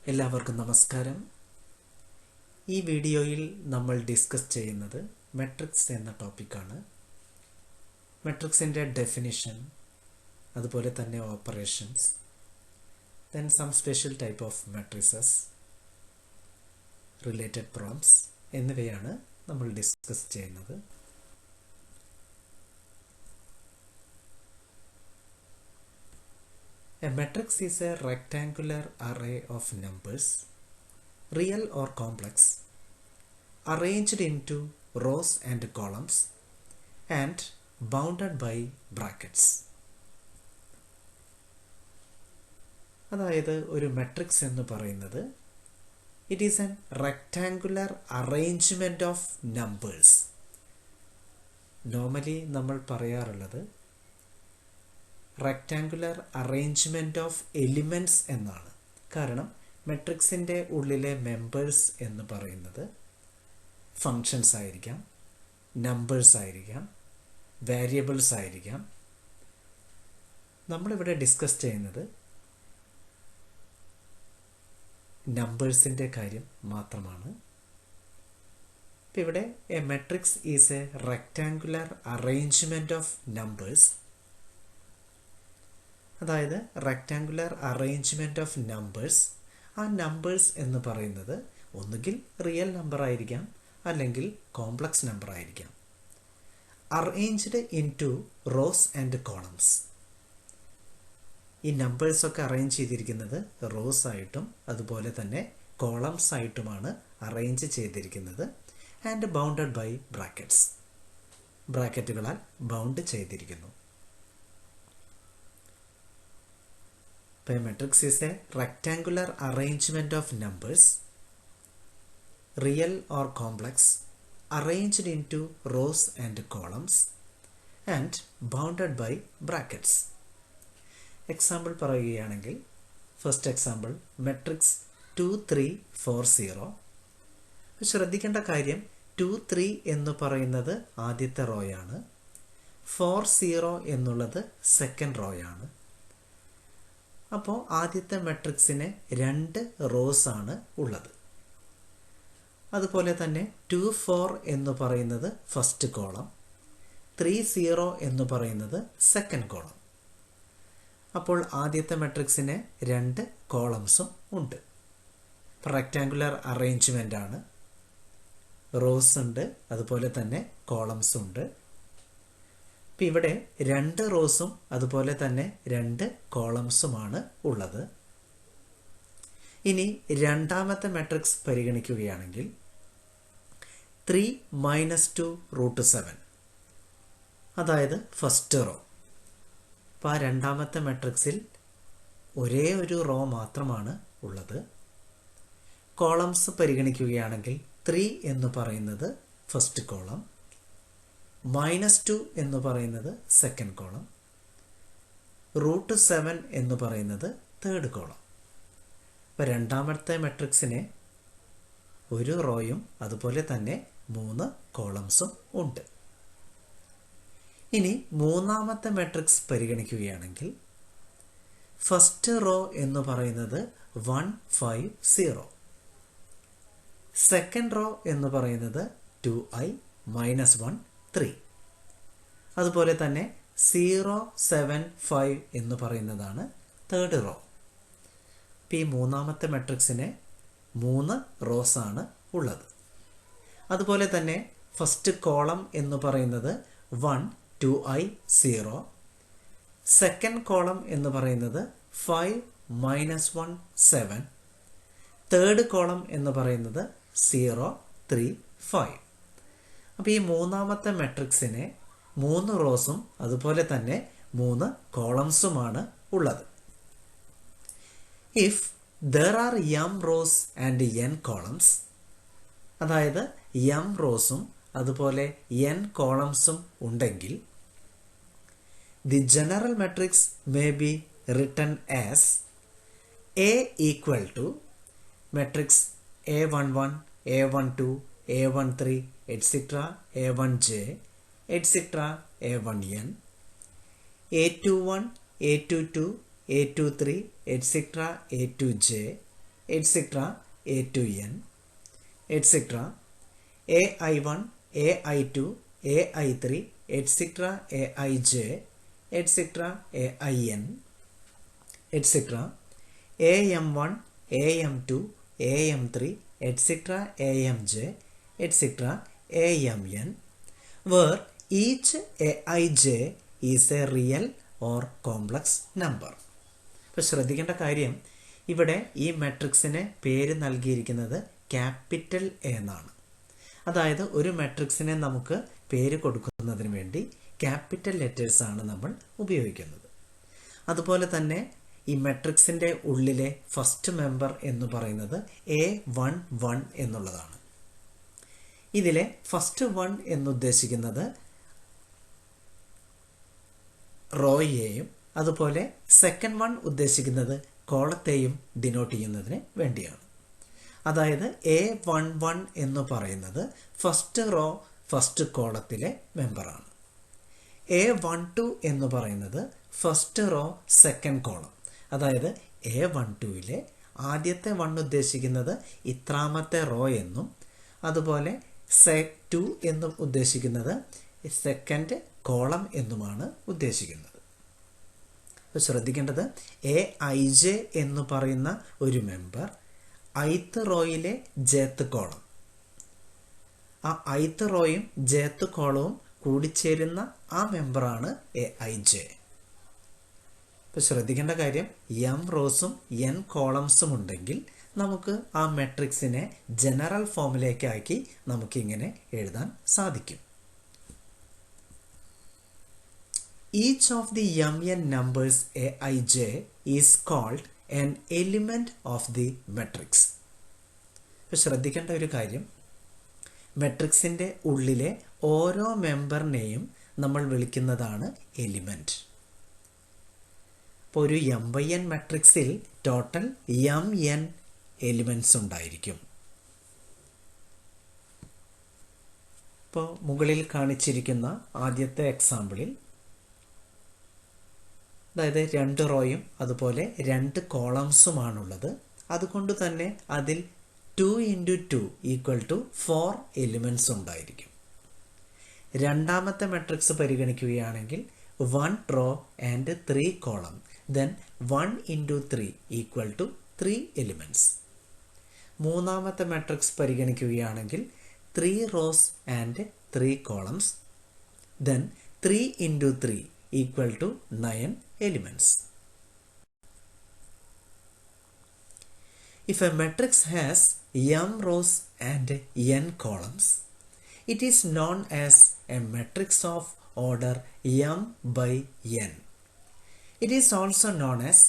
എല്ലാവർക്കും നമസ്കാരം. ഈ വീഡിയോയിൽ നമ്മൾ ഡിസ്കസ് ചെയ്യുന്നത് മെട്രിക്സ് എന്ന ടോപ്പിക്കാണ്. മെട്രിക്സിൻ്റെ ഡെഫിനിഷൻ, അതുപോലെ തന്നെ operations, then some special type of matrices, related problems എന്നിവയാണ് നമ്മൾ ഡിസ്കസ് ചെയ്യുന്നത്. A matrix is a rectangular array of numbers, real or complex, arranged into rows and columns and bounded by brackets. അതായത് ഒരു matrix എന്ന് പറയുന്നത് it is N rectangular arrangement of numbers. Normally നമ്മൾ പറയാറുള്ളത് rectangular arrangement of elements എന്നാണ്. കാരണം മെട്രിക്സിൻ്റെ ഉള്ളിലെ members എന്ന് പറയുന്നത് ഫങ്ഷൻസ് ആയിരിക്കാം, നമ്പേഴ്സ് ആയിരിക്കാം, വേരിയബിൾസ് ആയിരിക്കാം. നമ്മളിവിടെ ഡിസ്കസ് ചെയ്യുന്നത് നമ്പേഴ്സിൻ്റെ കാര്യം മാത്രമാണ്. ഇപ്പം ഇവിടെ a matrix is a rectangular arrangement of numbers. അതായത് റെക്ടാങ്കുലർ അറേഞ്ച്മെൻറ്റ് ഓഫ് നമ്പേഴ്സ്. ആ നമ്പേഴ്സ് എന്ന് പറയുന്നത് ഒന്നുകിൽ റിയൽ നമ്പർ ആയിരിക്കാം, അല്ലെങ്കിൽ കോംപ്ലക്സ് നമ്പർ ആയിരിക്കാം. Arranged into rows and columns. ഈ നമ്പേഴ്സൊക്കെ അറേഞ്ച് ചെയ്തിരിക്കുന്നത് റോസ് ആയിട്ടും അതുപോലെ തന്നെ കോളംസ് ആയിട്ടുമാണ് അറേഞ്ച് ചെയ്തിരിക്കുന്നത്. And bounded by brackets. ബ്രാക്കറ്റുകളാൽ ബൗണ്ട് ചെയ്തിരിക്കുന്നു. A matrix is a rectangular arrangement of numbers, real or complex, arranged into rows and columns and bounded by brackets. Example പറയുകയാണെങ്കിൽ ഫസ്റ്റ് എക്സാമ്പിൾ മെട്രിക്സ് 2 3 4 0. ശ്രദ്ധിക്കേണ്ട കാര്യം 2 3 എന്ന് പറയുന്നത് ആദ്യത്തെ റോയാണ്, 4 0 എന്നുള്ളത് സെക്കൻഡ് റോയാണ്. അപ്പോൾ ആദ്യത്തെ മെട്രിക്സിന് 2 റോസ് ആണ് ഉള്ളത്. അതുപോലെ തന്നെ 2 4 എന്ന് പറയുന്നത് ഫസ്റ്റ് കോളം, 3 0 എന്ന് പറയുന്നത് സെക്കൻഡ് കോളം. അപ്പോൾ ആദ്യത്തെ മെട്രിക്സിന് 2 കോളംസും ഉണ്ട്. റെക്ടാങ്കുലർ അറേഞ്ച്മെൻ്റ് ആണ്, റോസ് ഉണ്ട്, അതുപോലെ തന്നെ കോളംസ് ഉണ്ട്. ഇപ്പം ഇവിടെ 2 റോസും അതുപോലെ തന്നെ 2 കോളംസുമാണ് ഉള്ളത്. ഇനി രണ്ടാമത്തെ മെട്രിക്സ് പരിഗണിക്കുകയാണെങ്കിൽ 3 - 2√7, അതായത് ഫസ്റ്റ് റോ. അപ്പോൾ ആ രണ്ടാമത്തെ മെട്രിക്സിൽ ഒരേ ഒരു റോ മാത്രമാണ് ഉള്ളത്. കോളംസ് പരിഗണിക്കുകയാണെങ്കിൽ 3 എന്ന് പറയുന്നത് ഫസ്റ്റ് കോളം, -2 എന്ന് പറയുന്നത് സെക്കൻഡ് കോളം, √7 എന്ന് പറയുന്നത് തേർഡ് കോളം. അപ്പോൾ രണ്ടാമത്തെ മെട്രിക്സിന് ഒരു റോയും അതുപോലെ തന്നെ 3 കോളംസും ഉണ്ട്. ഇനി മൂന്നാമത്തെ മെട്രിക്സ് പരിഗണിക്കുകയാണെങ്കിൽ ഫസ്റ്റ് റോ എന്ന് പറയുന്നത് 1 5 0, സെക്കൻഡ് റോ എന്ന് പറയുന്നത് 2i -1 3, അതുപോലെ തന്നെ 0 7 5 എന്ന് പറയുന്നതാണ് തേർഡ് റോ. ഇപ്പം ഈ മൂന്നാമത്തെ മെട്രിക്സിന് 3 റോസാണ് ഉള്ളത്. അതുപോലെ തന്നെ ഫസ്റ്റ് കോളം എന്ന് പറയുന്നത് 1 2i 0, സെക്കൻഡ് കോളം എന്ന് പറയുന്നത് 5 -1 7, തേർഡ് കോളം എന്ന് പറയുന്നത് 0 3 5. അപ്പോൾ ഈ മൂന്നാമത്തെ മെട്രിക്സിന് 3 റോസും അതുപോലെ തന്നെ 3 കോളംസുമാണ് ഉള്ളത്. If there are m rose and n columns, അതായത് m റോസും അതുപോലെ n കോളംസും ഉണ്ടെങ്കിൽ the general matrix may be written as A equal to matrix A11 A12 A13 etc. A1j etc. A1n, A21 A22 A23 etc. A2j etc. a to n, etc. ai1, ai2, ai3, etc. aij, etc. ain, etc. am1, am2, am3, etc. amj, etc. amn, where each aij is a real or complex number. ഇപ്പോൾ ശ്രദ്ധിക്കേണ്ട കാര്യം, ഇവിടെ ഈ മെട്രിക്സിന് പേര് നൽകിയിരിക്കുന്നത് capital A എന്നാണ്. അതായത് ഒരു മെട്രിക്സിനെ നമുക്ക് പേര് കൊടുക്കുന്നതിന് വേണ്ടി ക്യാപിറ്റൽ ലെറ്റേഴ്സാണ് നമ്മൾ ഉപയോഗിക്കുന്നത്. അതുപോലെ തന്നെ ഈ മെട്രിക്സിൻ്റെ ഉള്ളിലെ ഫസ്റ്റ് മെമ്പർ എന്ന് പറയുന്നത് A11 എന്നുള്ളതാണ്. ഇതിലെ ഫസ്റ്റ് 1 എന്നുദ്ദേശിക്കുന്നത് റോയെയും അതുപോലെ സെക്കൻഡ് 1 ഉദ്ദേശിക്കുന്നത് കോളത്തെയും ഡിനോട്ട് ചെയ്യുന്നതിന് വേണ്ടിയാണ്. അതായത് A11 എന്ന് പറയുന്നത് ഫസ്റ്റ് റോ ഫസ്റ്റ് കോളത്തിലെ മെമ്പറാണ്. A12 എന്ന് പറയുന്നത് ഫസ്റ്റ് റോ സെക്കൻഡ് കോളം. അതായത് A12ലെ ആദ്യത്തെ 1 ഉദ്ദേശിക്കുന്നത് ഇത്രാമത്തെ റോ എന്നും അതുപോലെ sec2 എന്നും ഉദ്ദേശിക്കുന്നത് സെക്കൻഡ് കോളം എന്നുമാണ് ഉദ്ദേശിക്കുന്നത്. അപ്പോൾ ശ്രദ്ധിക്കേണ്ടത് aij എന്ന് പറയുന്ന ഒരു മെമ്പർ ith റോയിലെ jth കോളം, ആ ith റോയും jth കോളവും കൂടിച്ചേരുന്ന ആ മെമ്പറാണ് aij. ഇപ്പോൾ ശ്രദ്ധിക്കേണ്ട കാര്യം, m റോസും n കോളംസും ഉണ്ടെങ്കിൽ നമുക്ക് ആ മെട്രിക്സിനെ ജനറൽ ഫോമിലേക്കാക്കി നമുക്കിങ്ങനെ എഴുതാൻ സാധിക്കും. Each of the mn numbers aij is called an element of the matrix. ഇപ്പോൾ ശ്രദ്ധിക്കേണ്ട ഒരു കാര്യം, മെട്രിക്സിൻ്റെ ഉള്ളിലെ ഓരോ മെമ്പറിനെയും നമ്മൾ വിളിക്കുന്നതാണ് എലിമെൻറ്റ്. ഇപ്പോൾ ഒരു m/n മെട്രിക്സിൽ ടോട്ടൽ mn എലിമെൻറ്റ്സ് ഉണ്ടായിരിക്കും. ഇപ്പോൾ മുകളിൽ കാണിച്ചിരിക്കുന്ന ആദ്യത്തെ എക്സാമ്പിളിൽ, അതായത് 2 റോയും അതുപോലെ 2 കോളംസുമാണുള്ളത്. അതുകൊണ്ട് തന്നെ അതിൽ 2 × 2 = 4 എലിമെൻറ്റ്സ് ഉണ്ടായിരിക്കും. രണ്ടാമത്തെ മെട്രിക്സ് പരിഗണിക്കുകയാണെങ്കിൽ 1 row and 3 column, then 1 × 3 = 3 elements. മൂന്നാമത്തെ മെട്രിക്സ് പരിഗണിക്കുകയാണെങ്കിൽ 3 rows and 3 columns, then 3 × 3 = 9 elements. If a matrix has m rows and n columns, it is known as a matrix of order m by n. It is also known as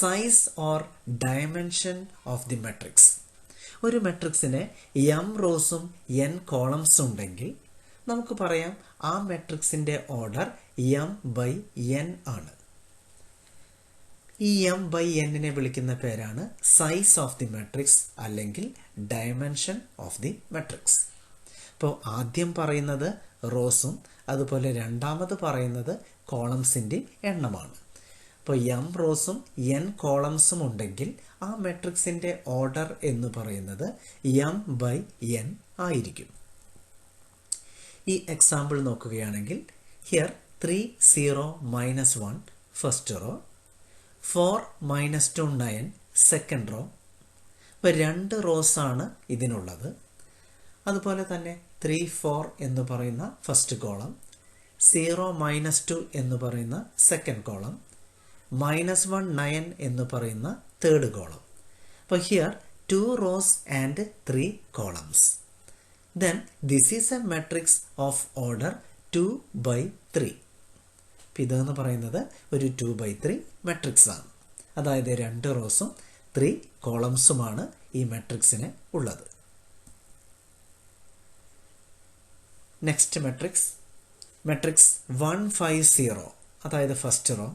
size or dimension of the matrix. ഒരു മെട്രിക്സിന് m റോസും n കോളംസും ഉണ്ടെങ്കിൽ നമുക്ക് പറയാം ആ മെട്രിക്സിൻ്റെ order m by n ആണ്. ഈ m/n വിളിക്കുന്ന പേരാണ് സൈസ് ഓഫ് ദി മെട്രിക്സ് അല്ലെങ്കിൽ ഡയമെൻഷൻ ഓഫ് ദി മെട്രിക്സ്. അപ്പോൾ ആദ്യം പറയുന്നത് റോസും അതുപോലെ രണ്ടാമത് പറയുന്നത് കോളംസിൻ്റെ എണ്ണമാണ്. അപ്പോൾ m റോസും n കോളംസും ഉണ്ടെങ്കിൽ ആ മെട്രിക്സിൻ്റെ ഓർഡർ എന്ന് പറയുന്നത് m/n ആയിരിക്കും. ഈ എക്സാമ്പിൾ നോക്കുകയാണെങ്കിൽ here 3 0 -1 first row, 4 -2 9 second row. അപ്പോൾ 2 റോസാണ് ഇതിനുള്ളത്. അതുപോലെ തന്നെ 3 4 എന്ന് പറയുന്ന ഫസ്റ്റ് കോളം, 0 -2 എന്ന് പറയുന്ന സെക്കൻഡ് കോളം, -1 9 എന്ന് പറയുന്ന തേർഡ് കോളം. അപ്പോൾ here 2 rows and 3 columns. Then this is a matrix of order 2/3. ഇതെന്ന് പറയുന്നത് ഒരു 2/3 മെട്രിക്സ് ആണ്. അതായത് 2 റോസും 3 കോളംസുമാണ് ഈ മെട്രിക്സിന് ഉള്ളത്. നെക്സ്റ്റ് മെട്രിക്സ് 1 5 0, അതായത് first row,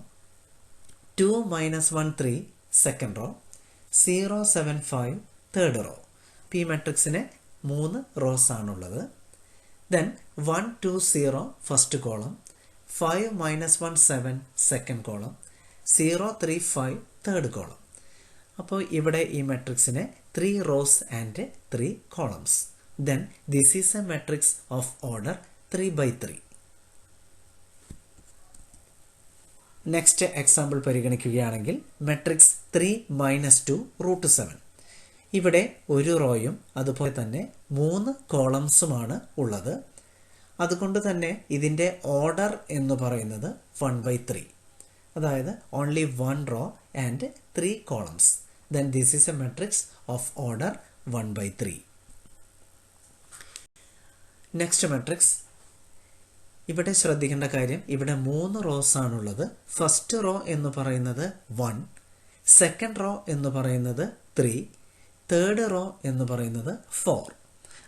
2 -1 3 second row, 0 7 5 third row. അപ്പോൾ ഈ മെട്രിക്സിന് 3 റോസ് ആണുള്ളത്. Then 1 2 0 first column, 5 -1 7 second column, 0 3 5 third column. അപ്പോൾ ഇവിടെ ഈ മെട്രിക്സിനെ 3 rows and 3 columns. Then this is a matrix of order 3 by 3. Next example പരിഗണിക്കുകയാണെങ്കിൽ മെട്രിക്സ് 3 - 2 √7. ഇവിടെ ഒരു റോയും അതുപോലെ തന്നെ 3 കോളംസുമാണ് ഉള്ളത്. അതുകൊണ്ട് തന്നെ ഇതിൻ്റെ ഓർഡർ എന്ന് പറയുന്നത് 1 by 3. അതായത് only 1 row and 3 columns. Then this is a matrix of order 1 by 3. Next matrix, ഇവിടെ ശ്രദ്ധിക്കേണ്ട കാര്യം, ഇവിടെ 3 റോസ് ആണുള്ളത്. ഫസ്റ്റ് റോ എന്ന് പറയുന്നത് 1, സെക്കൻഡ് റോ എന്ന് പറയുന്നത് 3, തേർഡ് റോ എന്ന് പറയുന്നത് 4.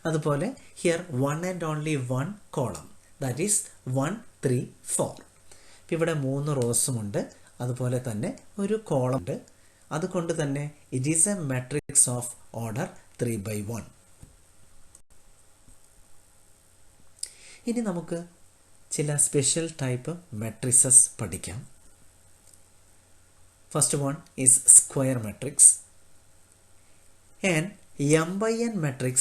അതുപോലെ here 1 and only 1 column, that is 1, 3, 4. ഇവിടെ 3 റോസുമുണ്ട്, അതുപോലെ തന്നെ ഒരു കോളം ഉണ്ട്. അതുകൊണ്ട് തന്നെ it is A matrix of order 3 by 1. ഇനി നമുക്ക് ചില സ്പെഷ്യൽ ടൈപ്പ് മെട്രിസസ് പഠിക്കാം. First one is square matrix. An m by n matrix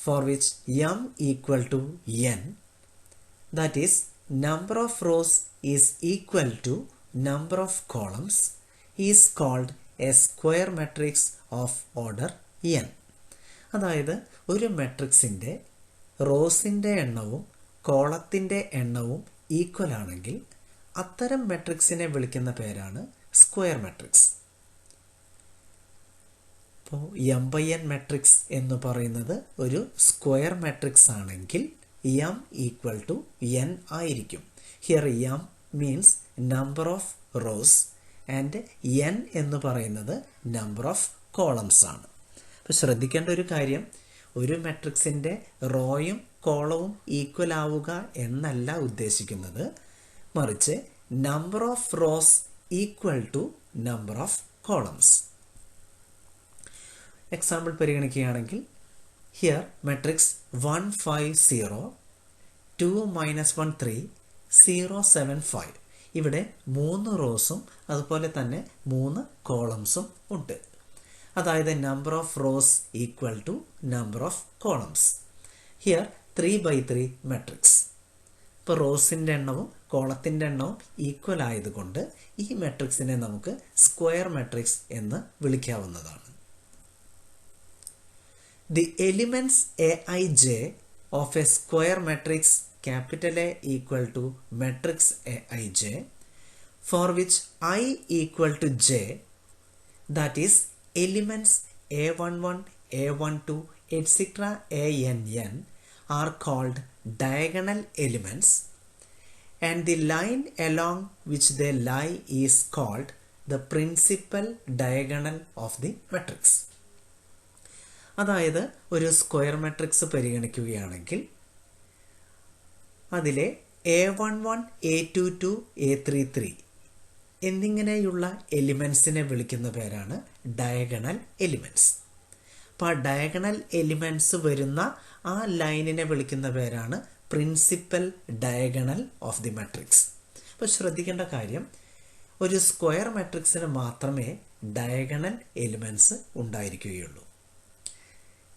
for which m equal to n, that is number of rows is equal to number of columns, is called a square matrix of order n. അതായത് ഒരു മെട്രിക്സിൻ്റെ റോസിൻ്റെ എണ്ണവും കോളത്തിൻ്റെ എണ്ണവും equal ആണെങ്കിൽ അത്തരം മെട്രിക്സിനെ വിളിക്കുന്ന പേരാണ് സ്ക്വയർ മെട്രിക്സ്. അപ്പോൾ എം ബൈ എൻ മെട്രിക്സ് എന്ന് പറയുന്നത് ഒരു സ്ക്വയർ മെട്രിക്സ് ആണെങ്കിൽ എം ഈക്വൽ ടു എൻ ആയിരിക്കും. Here M means number of rose and N എന്ന് പറയുന്നത് നമ്പർ ഓഫ് കോളംസ് ആണ്. അപ്പോൾ ശ്രദ്ധിക്കേണ്ട ഒരു കാര്യം, ഒരു മെട്രിക്സിൻ്റെ റോയും കോളവും ഈക്വൽ ആവുക എന്നല്ല ഉദ്ദേശിക്കുന്നത്, മറിച്ച് number of rows equal to number of columns. Example പരിഗണിക്കുകയാണെങ്കിൽ ഹിയർ മെട്രിക്സ് 1 5 0 2 - 1 3 0 7 5. ഇവിടെ 3 റോസും അതുപോലെ തന്നെ 3 കോളംസും ഉണ്ട്. അതായത് number of rows equal to number of columns. Here 3 by 3 matrix. ഇപ്പോൾ റോസിൻ്റെ എണ്ണവും കോളത്തിൻ്റെ എണ്ണവും ഈക്വൽ ആയതുകൊണ്ട് ഈ മെട്രിക്സിനെ നമുക്ക് സ്ക്വയർ മെട്രിക്സ് എന്ന് വിളിക്കാവുന്നതാണ്. The elements aij of a square matrix capital A equal to matrix aij for which I equal to j, that is elements a11, a12, etc. ann are called diagonal elements, and the line along which they lie is called the principal diagonal of the matrix. അതായത് ഒരു square matrix പരിഗണിക്കുകയാണെങ്കിൽ അതിലെ a11, a22, a33 എന്നിങ്ങനെയുള്ള എലിമെൻസിനെ വിളിക്കുന്ന പേരാണ് diagonal elements. അപ്പോൾ ആ diagonal elements വരുന്ന ആ ലൈനിനെ വിളിക്കുന്ന പേരാണ് principal diagonal of the matrix. അപ്പോൾ ശ്രദ്ധിക്കേണ്ട കാര്യം, ഒരു സ്ക്വയർ മെട്രിക്സിന് മാത്രമേ ഡയഗണൽ എലിമെൻറ്റ്സ് ഉണ്ടായിരിക്കുകയുള്ളൂ.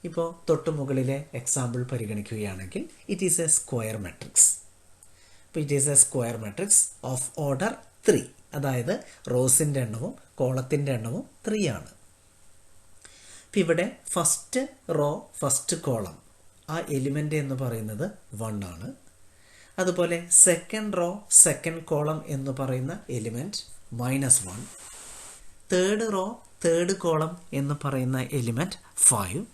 ഇപ്പോൾ തൊട്ട് മുകളിലെ എക്സാമ്പിൾ പരിഗണിക്കുകയാണെങ്കിൽ it is a square matrix. അപ്പോൾ it is a square matrix of order 3, അതായത് റോസിൻ്റെ എണ്ണവും കോളത്തിൻ്റെ എണ്ണവും 3 ആണ്. അപ്പോൾ ഇവിടെ ഫസ്റ്റ് റോ ഫസ്റ്റ് കോളം ആ എലിമെൻ്റ് എന്ന് പറയുന്നത് 1 ആണ്. അതുപോലെ സെക്കൻഡ് റോ സെക്കൻഡ് കോളം എന്ന് പറയുന്ന element -1, third row third column എന്ന് പറയുന്ന എലിമെൻറ്റ് 5.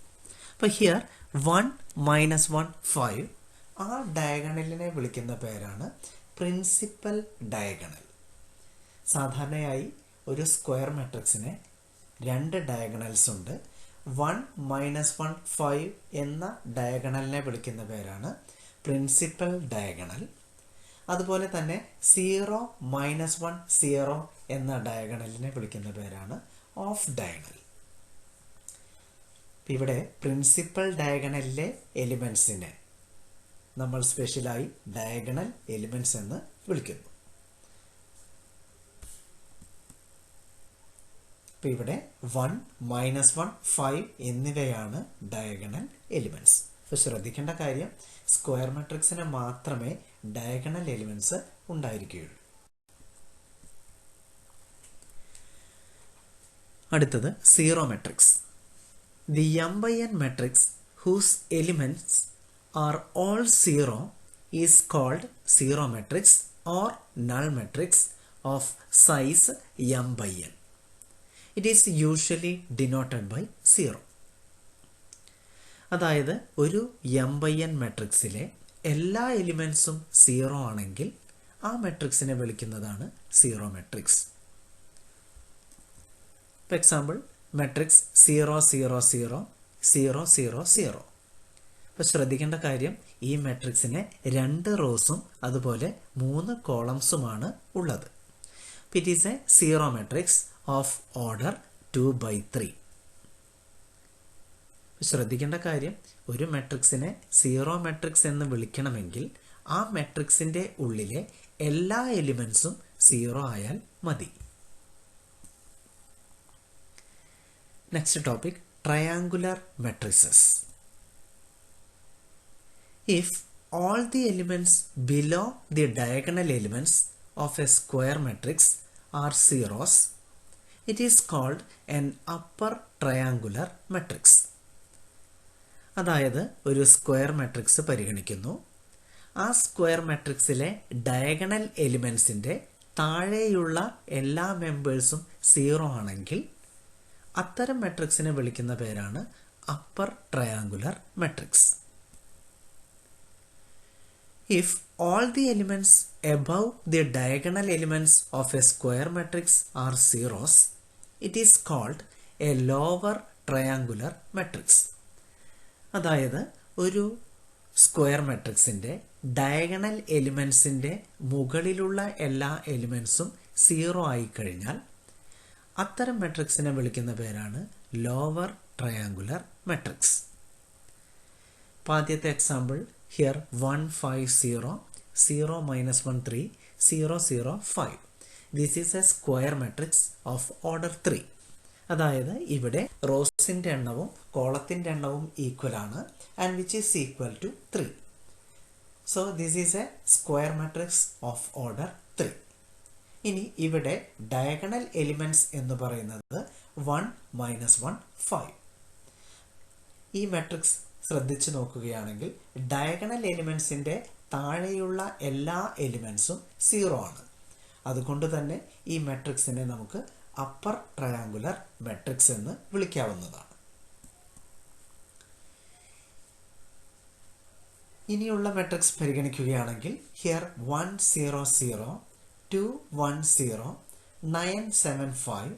അപ്പോൾ ഹിയർ 1 - 1 5 ആ ഡയഗണലിനെ വിളിക്കുന്ന പേരാണ് പ്രിൻസിപ്പൽ ഡയഗണൽ. സാധാരണയായി ഒരു സ്ക്വയർ മെട്രിക്സിന് 2 ഡയഗണൽസ് ഉണ്ട്. 1 - 1 5 എന്ന ഡയഗണലിനെ വിളിക്കുന്ന പേരാണ് പ്രിൻസിപ്പൽ ഡയഗണൽ. അതുപോലെ തന്നെ 0 - 1 0 എന്ന ഡയഗണലിനെ വിളിക്കുന്ന പേരാണ് ഓഫ് ഡയഗണൽ. ഇവിടെ പ്രിൻസിപ്പൽ ഡയഗണലിലെ എലിമെൻസിനെ നമ്മൾ സ്പെഷ്യലായി ഡയഗണൽ എലിമെൻറ്റ്സ് എന്ന് വിളിക്കുന്നു. അപ്പോൾ ഇവിടെ 1, -1, 5 എന്നിവയാണ് ഡയഗണൽ എലിമെൻറ്റ്സ്. അപ്പോൾ ശ്രദ്ധിക്കേണ്ട കാര്യം സ്ക്വയർ മാട്രിക്സിന് മാത്രമേ ഡയഗണൽ എലിമെൻറ്റ്സ് ഉണ്ടായിരിക്കുകയുള്ളൂ. അടുത്തത് zero matrix. The m/n matrix whose elements are all zero is called zero matrix or null matrix of size m/n. It is usually denoted by 0. അതായത് ഒരു m/n മെട്രിക്സിലെ എല്ലാ എലിമെൻറ്റ്സും 0 ആണെങ്കിൽ ആ മെട്രിക്സിനെ വിളിക്കുന്നതാണ് zero matrix. For example matrix 0 0 0 0 0 0. അപ്പോൾ ശ്രദ്ധിക്കേണ്ട കാര്യം ഈ മെട്രിക്സിന് 2 റോസും അതുപോലെ 3 കോളംസുമാണ് ഉള്ളത്. It is A zero matrix of order 2/3. ശ്രദ്ധിക്കേണ്ട കാര്യം ഒരു മെട്രിക്സിനെ സീറോ മെട്രിക്സ് എന്ന് വിളിക്കണമെങ്കിൽ ആ മെട്രിക്സിൻ്റെ ഉള്ളിലെ എല്ലാ എലിമെൻസും 0 ആയാൽ മതി. Next topic triangular matrices. If all the elements below the diagonal elements of a square matrix are zeros, it is called an upper triangular matrix. അതായത് ഒരു സ്ക്വയർ മാട്രിക്സ് പരിഗണിക്കുന്നു. ആ സ്ക്വയർ മാട്രിക്സിലെ ഡയഗണൽ എലിമെൻസിൻ്റെ താഴെയുള്ള എല്ലാ മെമ്പേഴ്സും 0 ആണെങ്കിൽ അത്തരം മെട്രിക്സിനെ വിളിക്കുന്ന പേരാണ് upper triangular matrix. If all the elements above the diagonal elements of a square matrix are zeros, it is called a lower triangular matrix. അതായത് ഒരു സ്ക്വയർ മാട്രിക്സിൻ്റെ ഡയഗണൽ എലിമെൻസിൻ്റെ മുകളിലുള്ള എല്ലാ എലിമെൻസും 0 ആയിക്കഴിഞ്ഞാൽ അത്തരം മെട്രിക്സിനെ വിളിക്കുന്ന പേരാണ് ലോവർ ട്രയാങ്കുലർ മെട്രിക്സ്. ആദ്യത്തെ example here 1 5 0 0 -1 3 0 0 5. This is a square matrix of order 3. അതായത് ഇവിടെ റോസിൻ്റെ എണ്ണവും കോളത്തിൻ്റെ എണ്ണവും ഈക്വൽ ആണ് and which is equal to 3. So this is a square matrix of order 3. ഇനി ഇവിടെ ഡയഗണൽ എലിമെൻറ്റ്സ് എന്ന് പറയുന്നത് 1 -1 5. ഈ മാട്രിക്സ് ശ്രദ്ധിച്ചു നോക്കുകയാണെങ്കിൽ ഡയഗണൽ എലിമെൻസിൻ്റെ താഴെയുള്ള എല്ലാ എലിമെൻസും 0 ആണ്. അതുകൊണ്ട് തന്നെ ഈ മെട്രിക്സിനെ നമുക്ക് അപ്പർ ട്രയാങ്കുലർ മെട്രിക്സ് എന്ന് വിളിക്കാവുന്നതാണ്. ഇനിയുള്ള മെട്രിക്സ് പരിഗണിക്കുകയാണെങ്കിൽ here 1 0 0 2 1 0 9 7 5.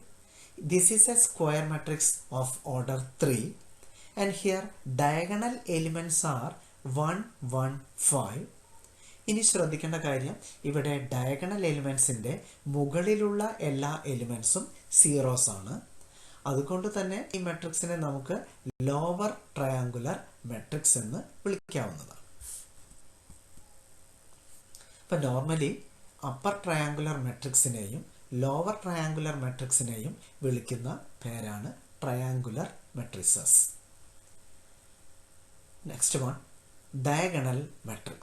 This is a square matrix of order 3. And here diagonal elements are 1 1 5. ഇനി ശ്രദ്ധിക്കേണ്ട കാര്യം ഇവിടെ ഡയഗണൽ എലിമെൻസിൻ്റെ മുകളിലുള്ള എല്ലാ എലിമെൻസും 0s ആണ്. അതുകൊണ്ട് തന്നെ ഈ മെട്രിക്സിനെ നമുക്ക് ലോവർ ട്രയാങ്കുലർ മെട്രിക്സ് എന്ന് വിളിക്കാവുന്നതാണ്. ഇപ്പം നോർമലി അപ്പർ ട്രയാങ്കുലർ മെട്രിക്സിനെയും ലോവർ ട്രയാങ്കുലർ മെട്രിക്സിനെയും വിളിക്കുന്ന പേരാണ് triangular matrices. Next one, diagonal matrix.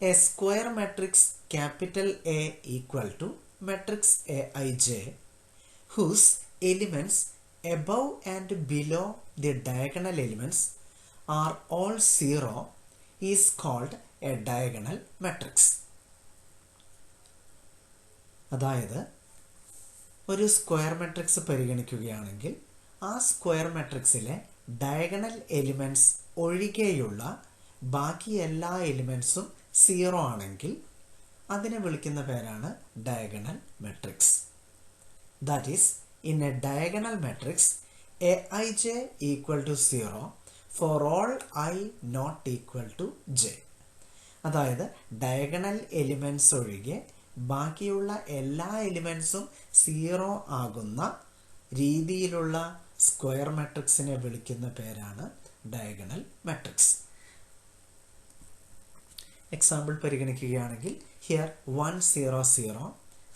A square matrix capital A equal to matrix Aij whose elements above and below the diagonal elements are all 0 is called a diagonal matrix. അതായത് ഒരു square matrix പരിഗണിക്കുകയാണെങ്കിൽ ആ square മാട്രിക്സിലെ diagonal elements ഒഴികെയുള്ള ബാക്കി എല്ലാ എലിമെൻറ്റ്സും 0 ആണെങ്കിൽ അതിനെ വിളിക്കുന്ന പേരാണ് diagonal matrix. That is in a diagonal matrix Aij equal to 0 for all I not equal to j. അതായത് ഡയഗണൽ എലിമെൻറ്റ്സ് ഒഴികെ ബാക്കിയുള്ള എല്ലാ എലിമെൻറ്റ്സും 0 ആകുന്ന രീതിയിലുള്ള സ്ക്വയർ മാട്രിക്സിനെ വിളിക്കുന്ന പേരാണ് ഡയഗണൽ മാട്രിക്സ്. എക്സാമ്പിൾ പരിഗണിക്കുകയാണെങ്കിൽ here 1 0 0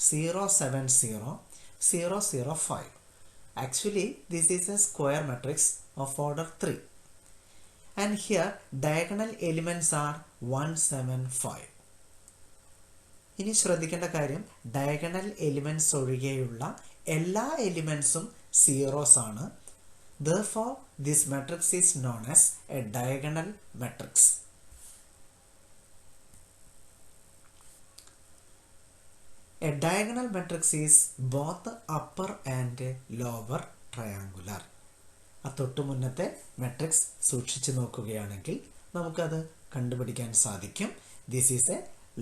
0 7 0 0, 0, 5. Actually, this is a square matrix of order 3. And here diagonal elements are 1, 7, 5. ഇനി ശ്രദ്ധിക്കേണ്ട കാര്യം ഡയഗണൽ എലിമെൻറ്റ്സ് ഒഴികെയുള്ള എല്ലാ എലിമെൻറ്റ്സും സീറോസ് ആണ്. Therefore, this matrix is known as a diagonal matrix. A diagonal matrix is both upper and lower triangular. ആ തൊട്ടു മുന്നത്തെ matrix സൂക്ഷിച്ചു നോക്കുകയാണെങ്കിൽ നമുക്കത് കണ്ടുപിടിക്കാൻ സാധിക്കും. This is A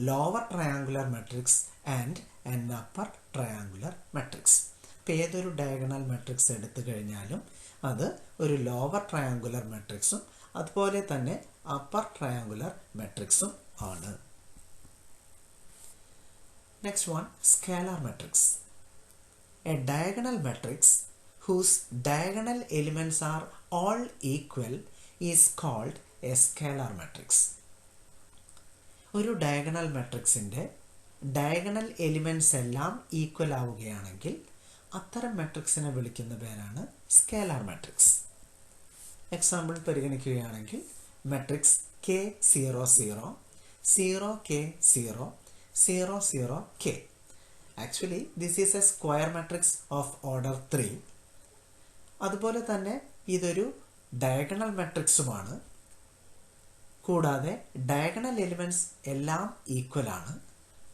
lower triangular matrix and N upper triangular matrix. ഇപ്പം ഏതൊരു ഡയഗണൽ മെട്രിക്സ് എടുത്തു കഴിഞ്ഞാലും അത് ഒരു ലോവർ ട്രയാങ്കുലർ മെട്രിക്സും അതുപോലെ തന്നെ അപ്പർ ട്രയാങ്കുലർ മെട്രിക്സും ആണ്. Next one, scalar matrix. A diagonal matrix whose diagonal elements are all equal is called a scalar matrix. ഒരു ഡയഗണൽ മെട്രിക്സിൻ്റെ ഡയഗണൽ എലിമെൻറ്റ്സ് എല്ലാം ഈക്വൽ ആവുകയാണെങ്കിൽ അത്തരം മെട്രിക്സിനെ വിളിക്കുന്ന പേരാണ് സ്കേലാർ മെട്രിക്സ്. എക്സാമ്പിൾ പരിഗണിക്കുകയാണെങ്കിൽ matrix K0 0, 0 K 0, 0 0 K. Actually, this is a square matrix of order 3. അതുപോലെ തന്നെ ഇതൊരു ഡയഗണൽ മെട്രിക്സുമാണ്. കൂടാതെ ഡയഗണൽ എലിമെൻറ്റ്സ് എല്ലാം ഈക്വൽ ആണ്.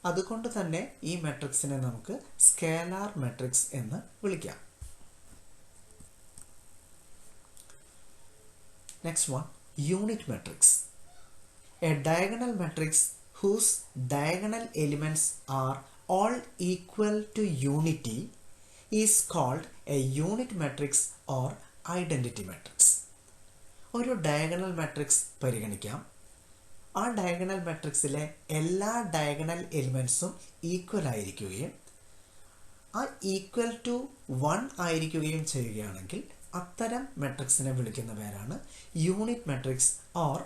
അതുകൊണ്ട് തന്നെ ഈ മെട്രിക്സിനെ നമുക്ക് സ്കേലാർ മെട്രിക്സ് എന്ന് വിളിക്കാം. Next one, unit matrix. A diagonal matrix whose diagonal elements are all equal to unity is called a unit matrix or identity matrix. ഒരു ഡയഗണൽ മെട്രിക്സ് പരിഗണിക്കാം. ആ ഡയഗണൽ മെട്രിക്സിലെ എല്ലാ ഡയഗണൽ എലിമെൻറ്റ്സും ഈക്വൽ ആയിരിക്കുകയും ആ ഈക്വൽ ടു 1 ആയിരിക്കുകയും ചെയ്യുകയാണെങ്കിൽ അത്തരം മെട്രിക്സിനെ വിളിക്കുന്ന പേരാണ് unit matrix or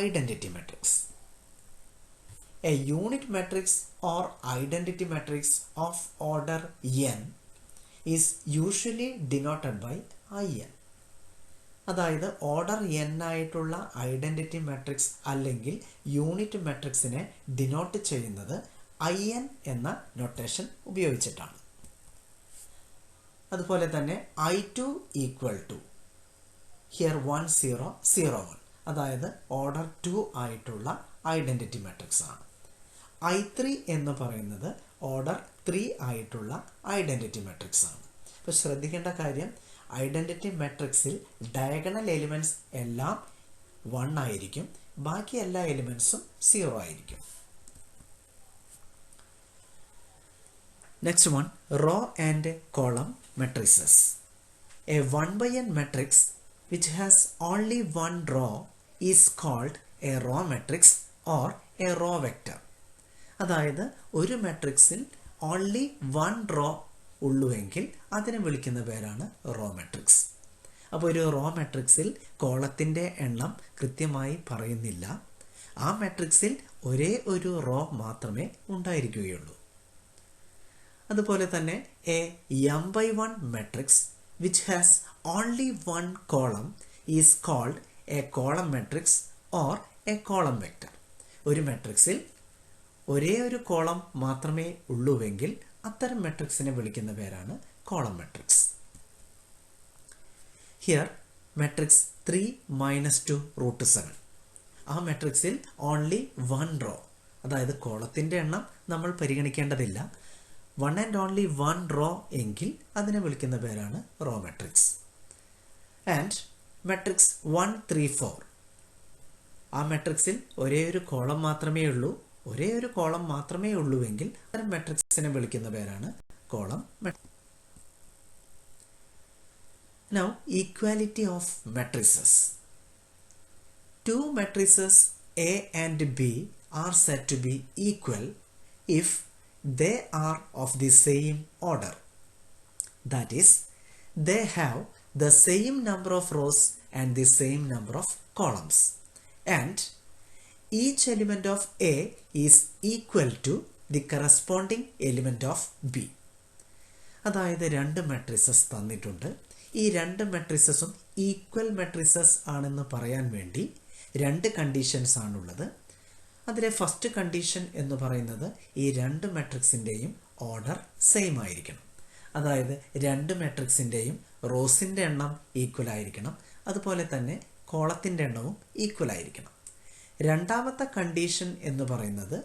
identity matrix. A unit matrix or identity matrix of order n is usually denoted by in. അതായത് ഓർഡർ n ആയിട്ടുള്ള ഐഡൻറ്റിറ്റി മെട്രിക്സ് അല്ലെങ്കിൽ യൂണിറ്റ് മെട്രിക്സിനെ ഡിനോട്ട് ചെയ്യുന്നത് in എന്ന നൊട്ടേഷൻ ഉപയോഗിച്ചിട്ടാണ്. അതുപോലെ തന്നെ I2 ഈക്വൽ ടു ഹിയർ 1 0 0 1, അതായത് order 2 ആയിട്ടുള്ള ഐഡൻറ്റിറ്റി മെട്രിക്സ് ആണ്. I3 എന്ന് പറയുന്നത് ഓർഡർ 3 ആയിട്ടുള്ള ഐഡൻറ്റിറ്റി മെട്രിക്സ് ആണ്. അപ്പോൾ ശ്രദ്ധിക്കേണ്ട കാര്യം ഐഡൻറ്റിറ്റി മെട്രിക്സിൽ ഡയഗണൽ എലിമെൻറ്റ്സ് എല്ലാം 1 ആയിരിക്കും, ബാക്കി എല്ലാ എലിമെൻറ്റ്സും 0 ആയിരിക്കും. Next one, row and column matrices. A 1/n matrix which has only one row is called a row matrix or a row vector. അതായത് ഒരു മെട്രിക്സിൽ ഓൺലി 1 റോ ഉള്ളുവെങ്കിൽ അതിനെ വിളിക്കുന്ന പേരാണ് റോ മെട്രിക്സ്. അപ്പോൾ ഒരു റോ മെട്രിക്സിൽ കോളത്തിൻ്റെ എണ്ണം കൃത്യമായി പറയുന്നില്ല. ആ മെട്രിക്സിൽ ഒരേ ഒരു റോ മാത്രമേ ഉണ്ടായിരിക്കുകയുള്ളൂ. അതുപോലെ തന്നെ A m/1 matrix which has only one column is called a column matrix or a column vector. ഒരു മെട്രിക്സിൽ ഒരേ ഒരു കോളം മാത്രമേ ഉള്ളുവെങ്കിൽ അത്തരം മെട്രിക്സിനെ വിളിക്കുന്ന പേരാണ് കോളം മെട്രിക്സ്. Here matrix 3 - 2 √7. ആ മെട്രിക്സിൽ ഓൺലി 1 റോ, അതായത് കോളത്തിൻ്റെ എണ്ണം നമ്മൾ പരിഗണിക്കേണ്ടതില്ല, 1 and only 1 റോ എങ്കിൽ അതിനെ വിളിക്കുന്ന പേരാണ് റോ മെട്രിക്സ്. ആൻഡ് മെട്രിക്സ് 1 3 4, ആ മെട്രിക്സിൽ ഒരേ ഒരു കോളം മാത്രമേ ഉള്ളുവെങ്കിൽ അത്തരം മെട്രിക്സിനെ വിളിക്കുന്ന പേരാണ് column matrix. Now, equality of matrices. Two matrices A and B are said to be equal if they are of the same order. That is, they have the same number of rows and the same number of columns. And each element of A is equal to the corresponding element of B. അതായത് രണ്ട് matrices തന്നിട്ടുണ്ട്. ഈ രണ്ട് മെട്രിസസും equal matrices ആണെന്ന് പറയാൻ വേണ്ടി രണ്ട് conditions ആണുള്ളത്. അതിലെ ഫസ്റ്റ് കണ്ടീഷൻ എന്ന് പറയുന്നത് ഈ രണ്ട് മെട്രിക്സിൻ്റെയും ഓർഡർ സെയിം ആയിരിക്കണം. അതായത് രണ്ട് മെട്രിക്സിൻ്റെയും റോസിൻ്റെ എണ്ണം ഈക്വൽ ആയിരിക്കണം, അതുപോലെ തന്നെ കോളത്തിൻ്റെ എണ്ണവും ഈക്വൽ ആയിരിക്കണം. രണ്ടാമത്തെ കണ്ടീഷൻ എന്ന് പറയുന്നത്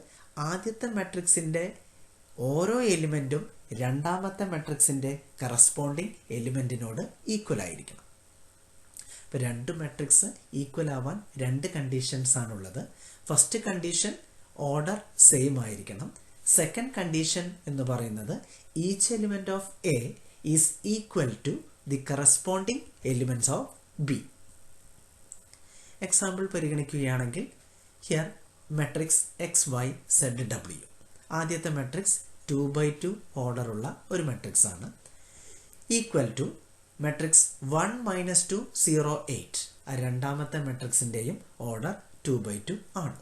ആദ്യത്തെ മെട്രിക്സിൻ്റെ ഓരോ എലിമെൻറ്റും രണ്ടാമത്തെ മെട്രിക്സിൻ്റെ കറസ്പോണ്ടിങ് എലിമെൻറ്റിനോട് ഈക്വൽ ആയിരിക്കണം. ഇപ്പോൾ രണ്ട് മെട്രിക്സ് ഈക്വൽ ആവാൻ രണ്ട് കണ്ടീഷൻസ് ആണുള്ളത്. ഫസ്റ്റ് കണ്ടീഷൻ ഓർഡർ സെയിം ആയിരിക്കണം. സെക്കൻഡ് കണ്ടീഷൻ എന്ന് പറയുന്നത് each element of A is equal to the corresponding elements of B. Example പരിഗണിക്കുകയാണെങ്കിൽ here matrix X Y Z W. ആദ്യത്തെ മെട്രിക്സ് 2/2 ഓർഡറുള്ള ഒരു മെട്രിക്സ് ആണ്. Equal to matrix 1 - 2 0 8. ആ രണ്ടാമത്തെ മെട്രിക്സിൻ്റെയും ഓർഡർ 2/2 ആണ്.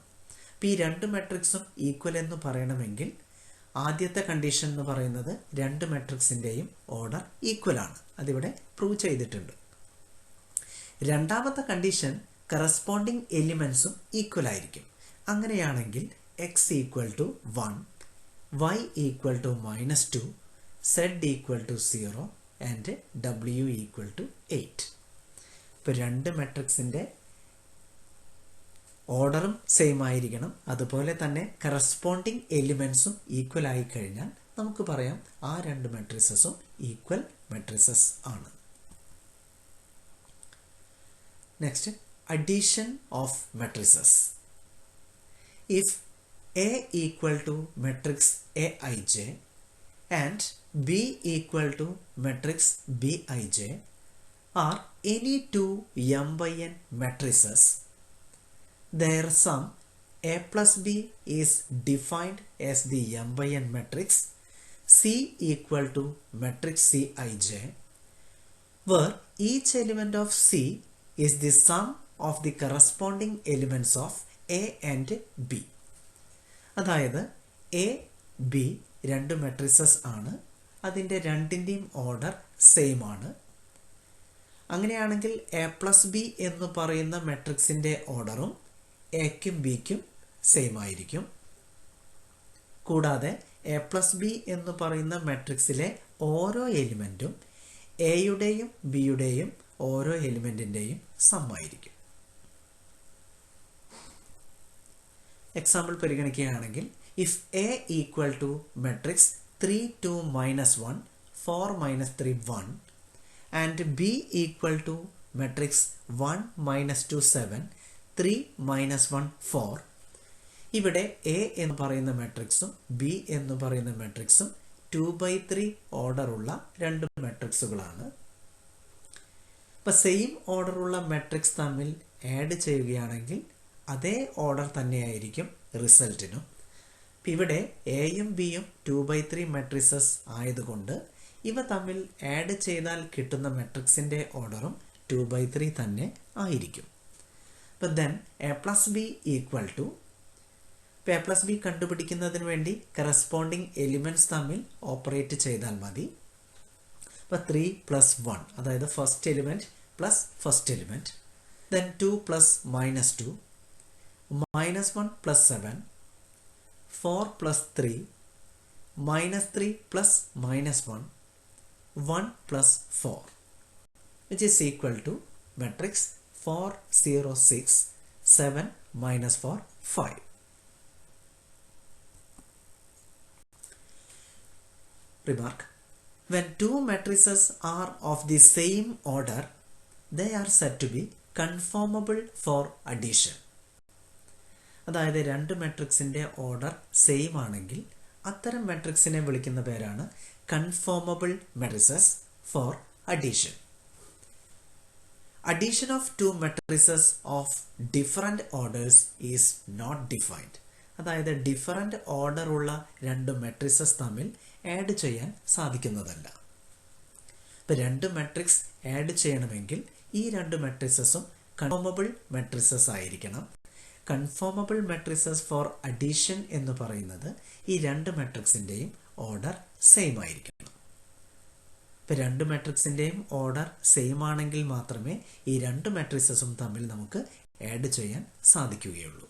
അപ്പോൾ ഈ രണ്ട് മെട്രിക്സും ഈക്വൽ എന്ന് പറയണമെങ്കിൽ ആദ്യത്തെ കണ്ടീഷൻ എന്ന് പറയുന്നത് രണ്ട് മെട്രിക്സിൻ്റെയും ഓർഡർ ഈക്വൽ ആണ്. അതിവിടെ പ്രൂവ് ചെയ്തിട്ടുണ്ട്. രണ്ടാമത്തെ കണ്ടീഷൻ കറസ്പോണ്ടിങ് എലിമെൻസും ഈക്വൽ ആയിരിക്കും. അങ്ങനെയാണെങ്കിൽ x equal to 1, y equal to -2, z equal to 0 and w equal to 8. ഇപ്പോൾ രണ്ട് മെട്രിക്സിൻ്റെ ഓർഡറും സെയിം ആയിരിക്കണം, അതുപോലെ തന്നെ കറസ്പോണ്ടിങ് എലിമെൻസും ഈക്വൽ ആയി കഴിഞ്ഞാൽ നമുക്ക് പറയാം ആ രണ്ട് മെട്രിസസും ഈക്വൽ മെട്രിസസ് ആണ്. Next, addition of matrices. If A equal to matrix Aij and B equal to matrix Bij are any two m by n matrices, their sum A plus B is defined as the m by n matrix C equal to matrix Cij, where each element of C is the sum of the corresponding elements of A and B. അതായത് A B രണ്ട് matrices ആണ്, അതിൻ്റെ രണ്ടിൻ്റെയും order same ആണ്. അങ്ങനെയാണെങ്കിൽ A plus B എന്ന് പറയുന്ന മെട്രിക്സിൻ്റെ ഓർഡറും എക്കും ബിക്കും സെയിം ആയിരിക്കും. കൂടാതെ എ പ്ലസ് ബി എന്ന് പറയുന്ന മെട്രിക്സിലെ ഓരോ എലിമെൻറ്റും എയുടെയും ബിയുടെയും ഓരോ എലിമെൻറ്റിൻ്റെയും സമ്മായിരിക്കും. എക്സാമ്പിൾ പരിഗണിക്കുകയാണെങ്കിൽ if A equal to matrix 3 2 -1 4 -3 1 and B equal to matrix 1 -2 7 3 -1 4, ഇവിടെ എ എന്ന് പറയുന്ന മെട്രിക്സും ബി എന്ന് പറയുന്ന മെട്രിക്സും 2/3 ഓർഡറുള്ള രണ്ട് മെട്രിക്സുകളാണ്. അപ്പോൾ സെയിം ഓർഡറുള്ള മെട്രിക്സ് തമ്മിൽ ആഡ് ചെയ്യുകയാണെങ്കിൽ അതേ ഓർഡർ തന്നെയായിരിക്കും റിസൾട്ടിനും. ഇപ്പം ഇവിടെ എയും ബിയും 2/3 മെട്രിസസ് ആയതുകൊണ്ട് ഇവ തമ്മിൽ ആഡ് ചെയ്താൽ കിട്ടുന്ന മെട്രിക്സിൻ്റെ ഓർഡറും 2/3 തന്നെ ആയിരിക്കും. അപ്പം then A plus B equal to, ഇപ്പോൾ എ പ്ലസ് ബി കണ്ടുപിടിക്കുന്നതിന് വേണ്ടി കറസ്പോണ്ടിങ് എലിമെൻറ്റ്സ് തമ്മിൽ ഓപ്പറേറ്റ് ചെയ്താൽ മതി. അപ്പോൾ 3 + 1, അതായത് first element plus first element, then 2 + -2, -1 + 7, 4 + 3, -3 + -1, 1 + 4, which is equal to matrix 4 0 6 7 -4 5. Remark: when two matrices are of the same order, they are said to be conformable for addition. അതായത് രണ്ട് മെട്രിക്സിൻ്റെ order same ആണെങ്കിൽ അത്തരം മെട്രിക്സിനെ വിളിക്കുന്ന പേരാണ് conformable matrices for addition. Addition of two matrices of different orders is not defined. അതായത് different order ഉള്ള രണ്ട് മെട്രിസസ് തമ്മിൽ ആഡ് ചെയ്യാൻ സാധിക്കുന്നതല്ല. ഇപ്പോൾ രണ്ട് മെട്രിക്സ് ആഡ് ചെയ്യണമെങ്കിൽ ഈ രണ്ട് മെട്രിസസും കൺഫോമബിൾ മെട്രിസസ് ആയിരിക്കണം. കൺഫോമബിൾ മെട്രിസസ് ഫോർ അഡീഷൻ എന്ന് പറയുന്നത് ഈ രണ്ട് മെട്രിക്സിൻ്റെയും ഓർഡർ സെയിം ആയിരിക്കണം. ഇപ്പോൾ രണ്ട് മാട്രിക്സിൻ്റെയും ഓർഡർ സെയിം ആണെങ്കിൽ മാത്രമേ ഈ രണ്ട് മാട്രിക്സസും തമ്മിൽ നമുക്ക് ആഡ് ചെയ്യാൻ സാധിക്കുകയുള്ളൂ.